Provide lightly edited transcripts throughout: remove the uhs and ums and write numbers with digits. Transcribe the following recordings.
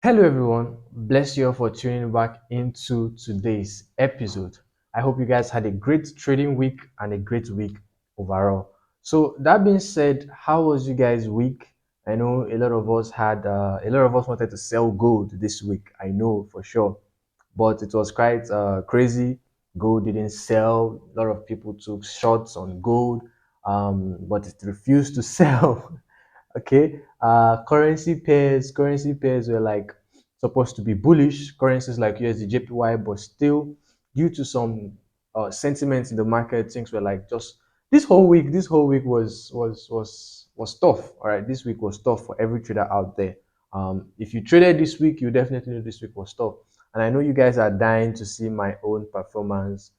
Hello, everyone. Bless you all for tuning back into today's episode. I hope you guys had a great trading week and a great week overall. So, that being said, how was you guys' week? I know a lot of us a lot of us wanted to sell gold this week. I know for sure, but it was quite crazy. Gold didn't sell. A lot of people took shots on gold, but it refused to sell. Okay, currency pairs were like supposed to be bullish, currencies like USD JPY, but still due to some sentiments in the market, things were like just this whole week was tough. All right, this week was tough for every trader out there. If you traded this week, you definitely know this week was tough, and I know you guys are dying to see my own performance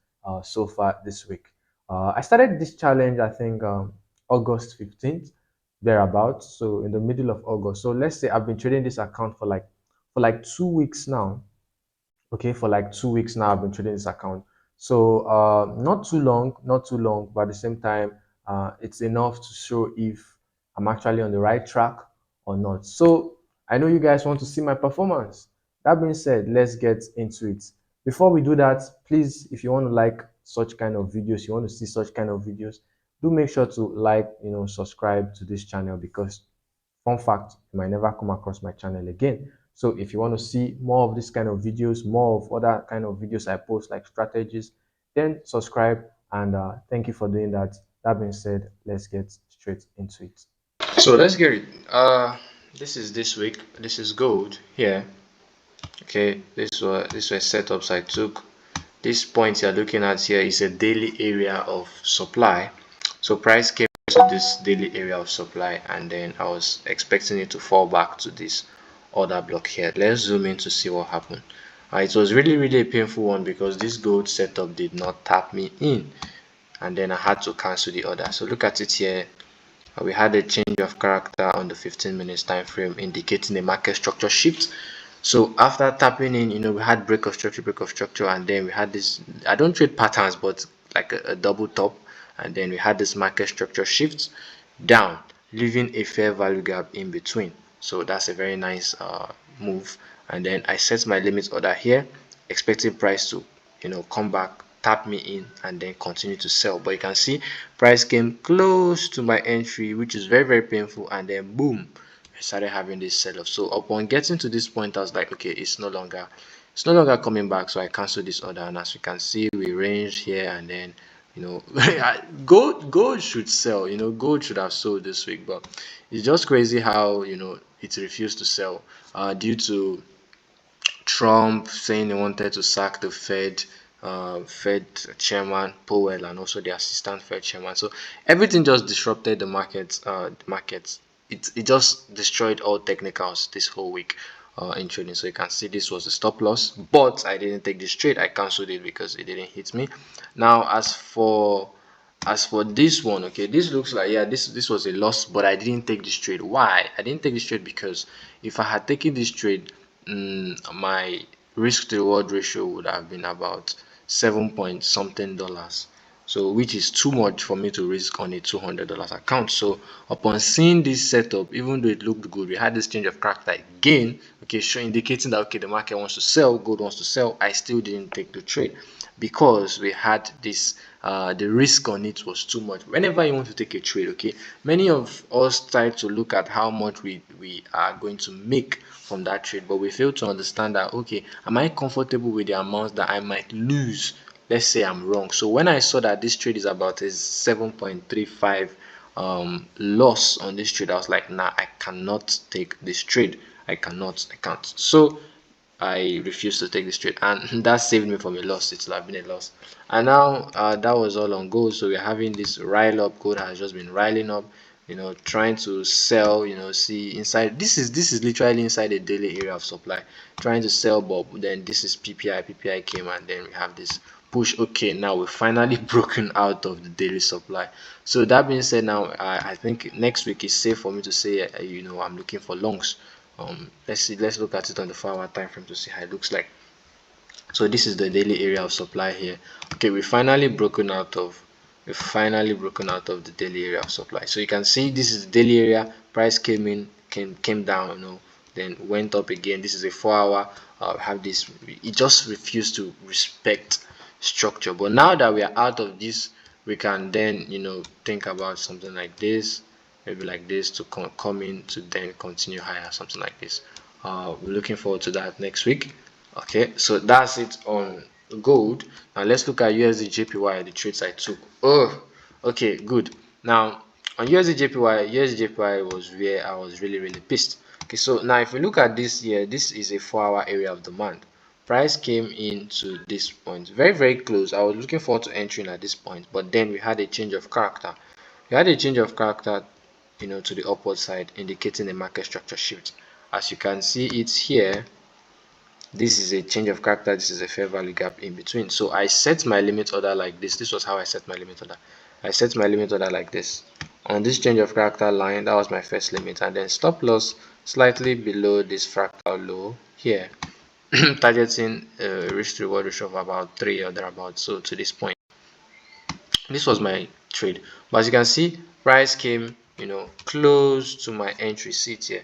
so far this week. I started this challenge, I think, August 15th, thereabouts, so in the middle of August. So let's say I've been trading this account for like 2 weeks now. Okay, for like 2 weeks now I've been trading this account. So not too long, but at the same time, it's enough to show if I'm actually on the right track or not. So I know you guys want to see my performance. That being said, let's get into it. Before we do that, please, if you want to like such kind of videos, you want to see such kind of videos, do make sure to like, subscribe to this channel, because fun fact, you might never come across my channel again. So if you want to see more of this kind of videos, more of other kind of videos I post like strategies, then subscribe, and thank you for doing that. That being said, let's get straight into it. So let's get it. This is this week. This is gold here. Okay, this were setups I took. This point you're looking at here is a daily area of supply. So price came to this daily area of supply, and then I was expecting it to fall back to this other block here. Let's zoom in to see what happened. It was really a painful one because this gold setup did not tap me in, and then I had to cancel the order. So look at it here. We had a change of character on the 15 minutes time frame indicating a market structure shift. So after tapping in, we had break of structure, and then we had this. I don't trade patterns, but like a double top, and then we had this market structure shift down, leaving a fair value gap in between. So that's a very nice move. And then I set my limit order here, expecting price to come back, tap me in, and then continue to sell. But you can see price came close to my entry, which is very painful, and then boom, I started having this sell-off. So upon getting to this point, I was like, okay, it's no longer coming back. So I canceled this order, and as you can see, we ranged here, and then gold should sell. Gold should have sold this week, but it's just crazy how it refused to sell due to Trump saying he wanted to sack the Fed chairman Powell, and also the assistant Fed chairman. So everything just disrupted the markets. It just destroyed all technicals this whole week in trading. So you can see this was a stop loss, but I didn't take this trade. I cancelled it because it didn't hit me. Now, as for this one, okay, this looks like, yeah, this was a loss, but I didn't take this trade. Why? I didn't take this trade because if I had taken this trade, my risk to reward ratio would have been about 7 point something dollars, so which is too much for me to risk on a $200 account. So upon seeing this setup, even though it looked good, we had this change of character again, okay, indicating that okay, the market wants to sell, gold wants to sell. I still didn't take the trade because we had this the risk on it was too much. Whenever you want to take a trade, okay, many of us try to look at how much we are going to make from that trade, but we fail to understand that okay, am I comfortable with the amount that I might lose? Let's say I'm wrong. So when I saw that this trade is about a 7.35 loss on this trade, I was like, nah, I cannot take this trade. I can't. So I refused to take this trade, and that saved me from a loss. It would have been a loss. And now that was all on gold. So we're having this rile up. Gold has just been riling up, trying to sell. See inside. This is literally inside the daily area of supply, trying to sell. But then this is PPI. PPI came, and then we have this push. Okay, now we're finally broken out of the daily supply. So that being said, now I think next week is safe for me to say, I'm looking for longs. Let's look at it on the 4 hour time frame to see how it looks like. So this is the daily area of supply here. Okay, we finally broken out of the daily area of supply. So you can see this is the daily area. Price came in, came down, then went up again. This is a 4 hour. Have this, it just refused to respect structure. But now that we are out of this, we can then think about something like this, maybe like this, to come in to then continue higher, something like this. We're looking forward to that next week. Okay, so that's it on gold. Now let's look at USD JPY, the trades I took. Oh, okay, good. Now on USD JPY, USD JPY was where I was really pissed. Okay, so now if we look at this here, this is a 4 hour area of demand. Price came into this point very close. I was looking forward to entering at this point, but then we had a change of character. We had a change of character, to the upward side, indicating a market structure shift. As you can see it here, this is a change of character, this is a fair value gap in between. So I set my limit order like this was how I set my limit order. I set my limit order like this on this change of character line. That was my first limit, and then stop loss slightly below this fractal low here, targeting risk to reward ratio of about 3 or thereabouts. So to this point, this was my trade. But as you can see, price came close to my entry seat here,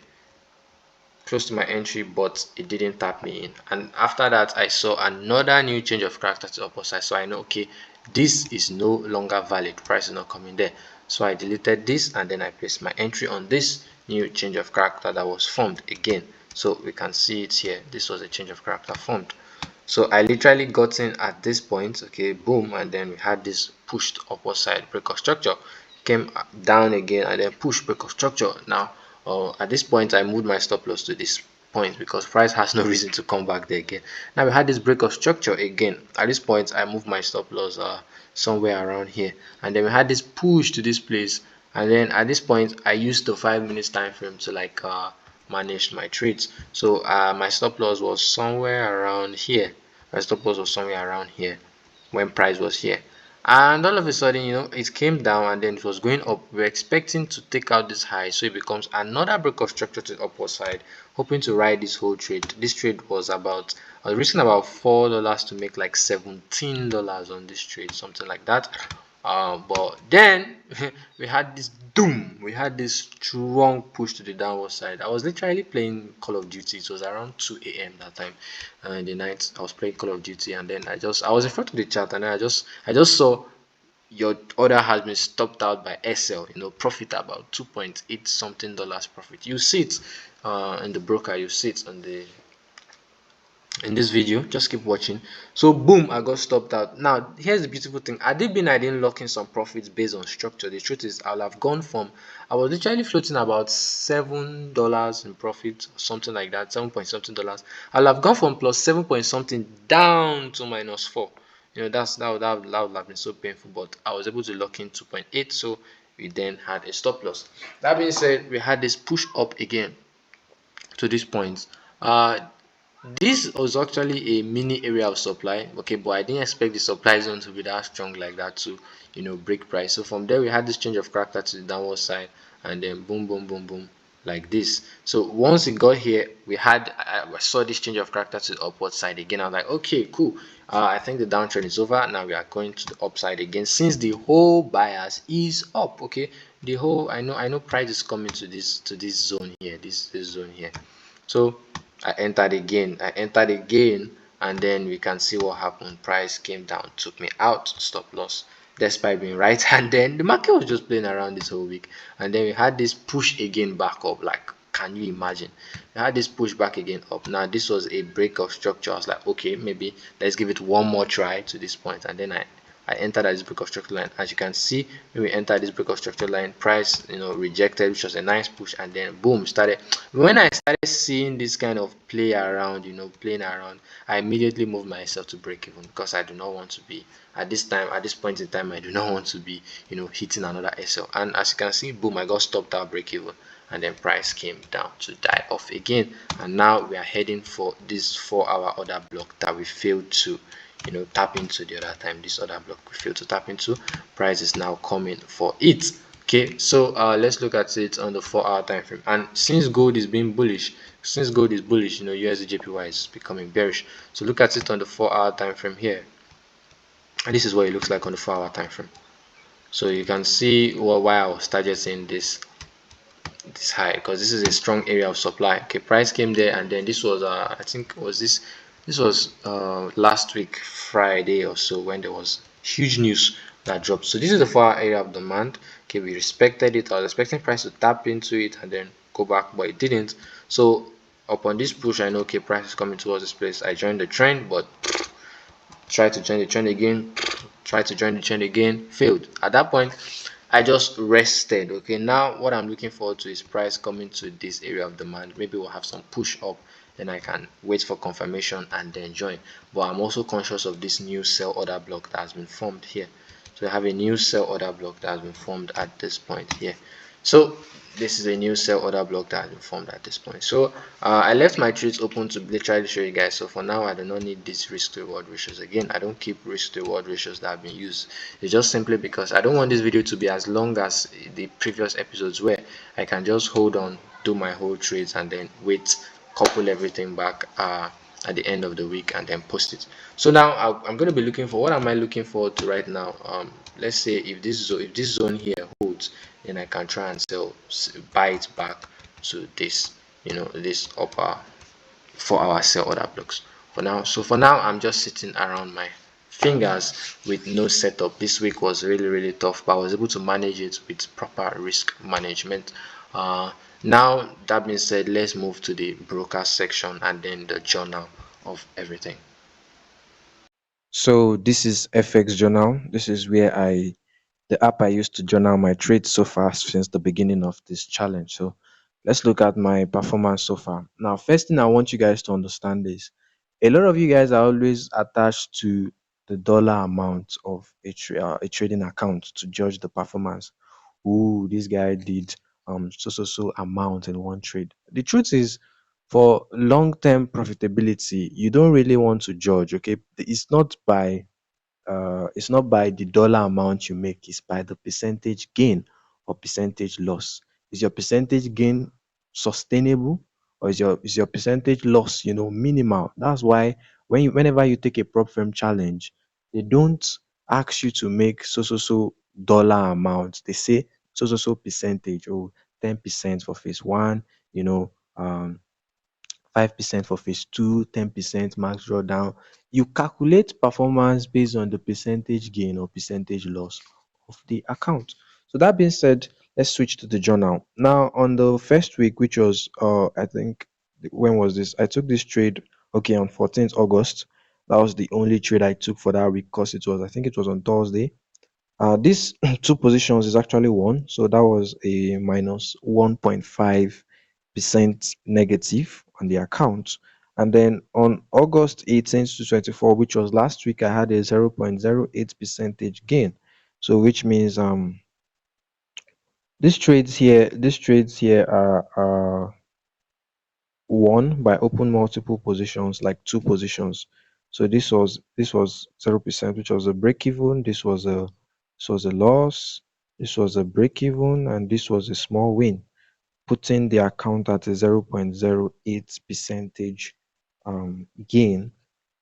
close to my entry, but it didn't tap me in. And after that, I saw another new change of character to the upper side. So I know, okay, this is no longer valid. Price is not coming there. So I deleted this, and then I placed my entry on this new change of character that was formed again. So we can see it here. This was a change of character formed. So I literally got in at this point, okay, boom, and then we had this pushed upward side break of structure, came down again, and then push break of structure. Now at this point, I moved my stop loss to this point because price has no reason to come back there again. Now we had this break of structure again. At this point, I moved my stop loss somewhere around here, and then we had this push to this place, and then at this point, I used the 5 minutes time frame to like manage my trades. So my stop loss was somewhere around here. My stop loss was somewhere around here when price was here, and all of a sudden it came down and then it was going up. We're expecting to take out this high, so it becomes another break of structure to the upward side, hoping to ride this whole trade. This trade was about, I was risking about $4 to make like $17 on this trade, something like that. But then we had this doom, we had this strong push to the downward side. I was literally playing Call of Duty. It was around 2 a.m. that time, in the night. I was playing Call of Duty, and then I was in front of the chat, and I just saw your order has been stopped out by SL, profit about 2.8 something dollars profit. You see it in the broker, you see it on the in this video. Just keep watching. So boom, I got stopped out. Now here's the beautiful thing. I didn't lock in some profits based on structure. The truth is, I'll have gone from, I was literally floating about $7 in profit, something like that, 7 point something dollars. I'll have gone from plus 7 point something down to minus 4. That would have been so painful, but I was able to lock in 2.8. So we then had a stop loss. That being said, we had this push up again to this point. This was actually a mini area of supply, okay, but I didn't expect the supply zone to be that strong like that to break price. So from there we had this change of character to the downward side, and then boom like this. So once it got here, I saw this change of character to the upward side again. I was like, okay, cool, I think the downtrend is over. Now we are going to the upside again, since the whole bias is up. Okay, the whole, I know price is coming to this zone here, this zone here. So I entered again, and then we can see what happened. Price came down, took me out, stop loss, despite being right. And then the market was just playing around this whole week, and then we had this push again back up. Like, can you imagine? We had this push back again up. Now this was a break of structure. I was like, okay, maybe let's give it one more try to this point, and then I entered at this break of structure line. As you can see, when we entered this break of structure line, price rejected, which was a nice push, and then boom, started. When I started seeing this kind of play around, playing around, I immediately moved myself to break even, because I do not want to be at this point in time. I do not want to be hitting another SL. And as you can see, boom, I got stopped at break even, and then price came down to die off again. And now we are heading for this 4-hour order block that we failed to tap into the other time. This other block we failed to tap into. Price is now coming for it. Okay, so let's look at it on the 4-hour time frame. And since gold is being bullish, USD JPY is becoming bearish. So look at it on the 4-hour time frame here, and this is what it looks like on the 4-hour time frame. So you can see why I was targeting this this high because this is a strong area of supply. Okay, price came there, and then this was I think was this was last week Friday or so when there was huge news that dropped. So this is the 4 hour area of demand. Okay, we respected it. I was expecting price to tap into it and then go back, but it didn't. So upon this push, I know okay, price is coming towards this place. I joined the trend, but tried to join the trend again, tried to join the trend again, failed. At that point, I just rested. Okay, now what I'm looking forward to is price coming to this area of demand. Maybe we'll have some push up, then I can wait for confirmation and then join. But I'm also conscious of this new sell order block that has been formed here. So I have a new sell order block that has been formed at this point here. So this is a new sell order block that has been formed at this point. So I left my trades open to literally show you guys. So for now, I do not need these risk to reward ratios. Again, I don't keep risk to reward ratios that have been used. It's just simply because I don't want this video to be as long as the previous episodes where I can just hold on, do my whole trades and then wait, couple everything back at the end of the week and then post it. So now I'm going to be looking for, what am I looking forward to right now? Let's say if this zone here holds, then I can try and sell, buy it back to this, this upper 4 hour sell order blocks for now. So for now, I'm just sitting around my fingers with no setup. This week was really tough, but I was able to manage it with proper risk management. Now that being said, let's move to the broker section and then the journal of everything. So this is FX Journal. This is where the app I used to journal my trades so far since the beginning of this challenge. So let's look at my performance so far. Now, first thing I want you guys to understand is a lot of you guys are always attached to the dollar amount of a trading account to judge the performance. Ooh, this guy did so amount in one trade. The truth is, for long-term profitability, you don't really want to judge. Okay, it's not by the dollar amount you make, it's by the percentage gain or percentage loss. Is your percentage gain sustainable, or is your percentage loss, minimal? That's why whenever you take a prop firm challenge, they don't ask you to make so dollar amount. They say so percentage, or 10% for phase one, 5% for phase two, 10% max drawdown. You calculate performance based on the percentage gain or percentage loss of the account. So that being said, let's switch to the journal. Now, on the first week, which was I think, when was this? I took this trade, okay, on 14th August. That was the only trade I took for that week because I think it was on Thursday. This two positions is actually one, so that was a minus 1.5% negative on the account. And then on August 18th to 24, which was last week, I had a 0.08 percentage gain. So which means these trades here are won by open multiple positions, like two positions. So this was 0%, which was a break even. This was a loss. This was a break even, and this was a small win, putting the account at a 0.08 percentage gain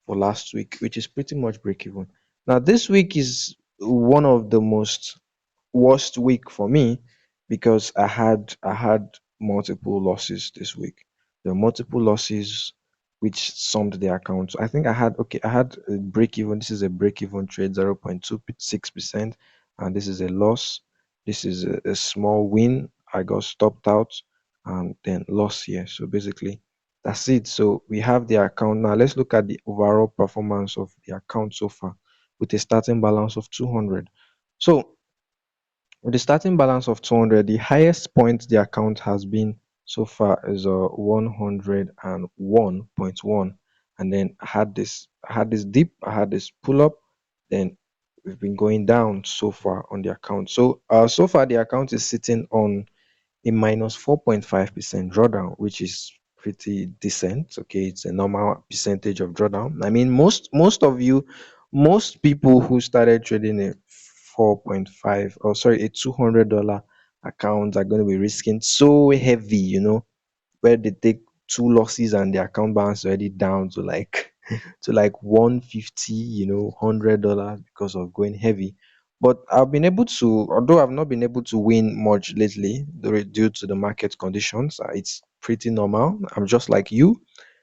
for last week, which is pretty much break even. Now this week is one of the most worst week for me because I had multiple losses this week. The multiple losses which summed the account. So I think I had a break even. This is a break even trade, 0.26%, and this is a loss. This is a small win. I got stopped out and then loss here. So basically that's it. So we have the account. Now let's look at the overall performance of the account so far with a starting balance of 200. So with a starting balance of 200, the highest point the account has been so far is 101.1. And then I had this dip, I had this pull up, then we've been going down so far on the account. So far the account is sitting on a minus 4.5% drawdown, which is pretty decent. Okay, it's a normal percentage of drawdown. I mean, most people who started trading a 4.5, or sorry, a $200 account are going to be risking so heavy, where they take two losses and the account balance already down to like to like 150, $100 because of going heavy. But I've been able to, although I've not been able to win much lately due to the market conditions. It's pretty normal. I'm just like you.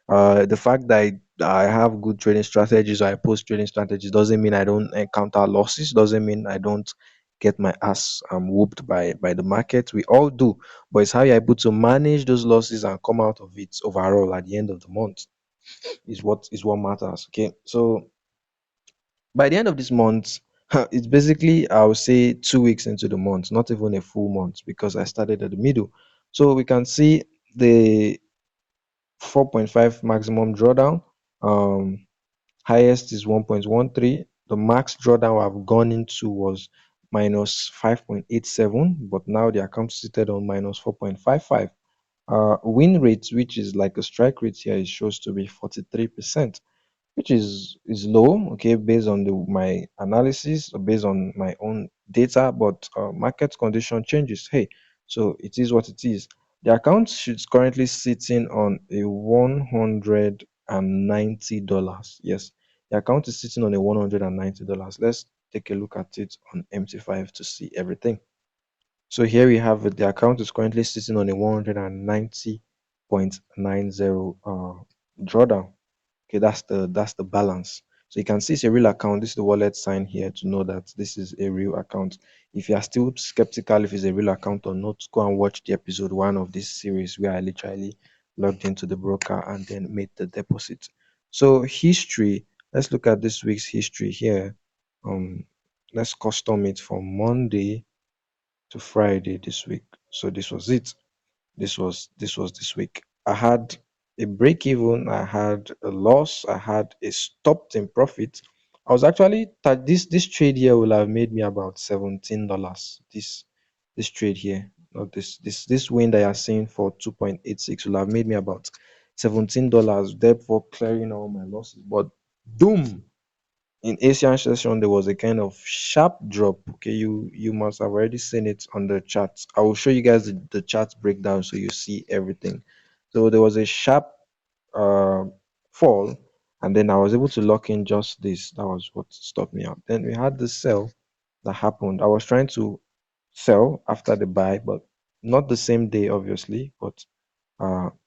The fact that I have good trading strategies or I post trading strategies doesn't mean I don't encounter losses. Doesn't mean I don't get my ass whooped by the market. We all do, but it's how you're able to manage those losses and come out of it overall at the end of the month is what matters. Okay, so by the end of this month, it's basically, I'll say, 2 weeks into the month, not even a full month because I started at the middle. So we can see the 4.5 maximum drawdown. Um, Highest is 1.13. The max drawdown I've gone into was minus 5.87, but now the account is seated on minus 4.55. Win rate, which is like a strike rate here, it shows to be 43%, which is low, okay, based on my analysis or based on my own data. But market condition changes. Hey, so it is what it is. The account is currently sitting on a $190. Yes, the account is sitting on a $190. Let's take a look at it on MT5 to see everything. So here we have it. The account is currently sitting on a 190.90 drawdown. Okay, that's the balance. So you can see it's a real account. This is the wallet sign here to know that this is a real account. If you are still skeptical if it's a real account or not, go and watch the episode 1 of this series where I literally logged into the broker and then made the deposit. So history, let's look at this week's history here. Um, let's custom it from Monday to Friday this week. So this was it. This was this week. I had a break even, I had a loss, I had a stopped in profit. I was actually this trade here will have made me about $17. This trade here, not this win that you're seeing for 2.86 will have made me about $17, therefore clearing all my losses. But boom, in Asian session there was a kind of sharp drop. Okay, you must have already seen it on the chart. I will show you guys the chart breakdown so you see everything. So there was a sharp uh fall, and then I was able to lock in just this. That was what stopped me out. Then we had the sell that happened. I was trying to sell after the buy, but not the same day obviously, but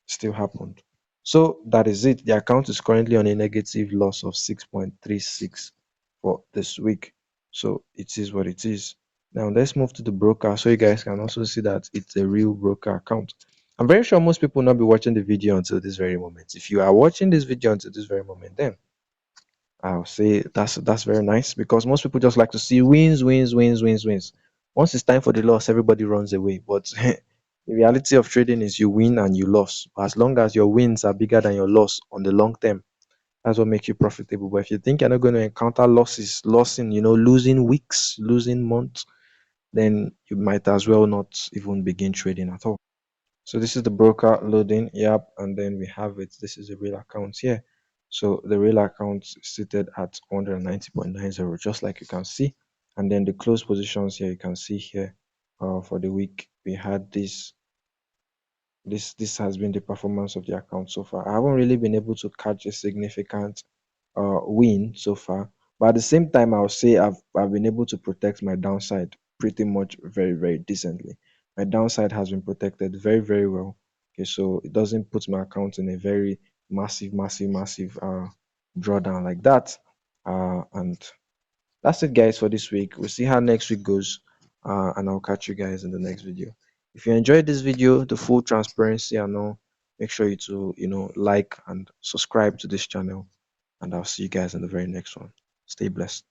still happened. So that is it. The account is currently on a negative loss of 6.36 for this week. So it is what it is. Now let's move to the broker so you guys can also see that it's a real broker account. I'm very sure most people will not be watching the video until this very moment. If you are watching this video until this very moment, then I'll say that's very nice because most people just like to see wins, wins, wins, wins, wins. Once it's time for the loss, everybody runs away. But the reality of trading is you win and you lose. But as long as your wins are bigger than your loss on the long term, that's what makes you profitable. But if you think you're not going to encounter losses, losing, losing weeks, losing months, then you might as well not even begin trading at all. So this is the broker loading, yep, and then we have it. This is a real account here. So the real account is seated at 190.90, just like you can see. And then the close positions here, you can see here for the week, we had this has been the performance of the account so far. I haven't really been able to catch a significant win so far, but at the same time, I'll say I've been able to protect my downside pretty much very very decently. My downside has been protected very very well. Okay, so it doesn't put my account in a very massive drawdown like that. And that's it, guys, for this week. We'll see how next week goes, and I'll catch you guys in the next video. If you enjoyed this video, the full transparency and all, make sure you to like and subscribe to this channel, and I'll see you guys in the very next one. Stay blessed.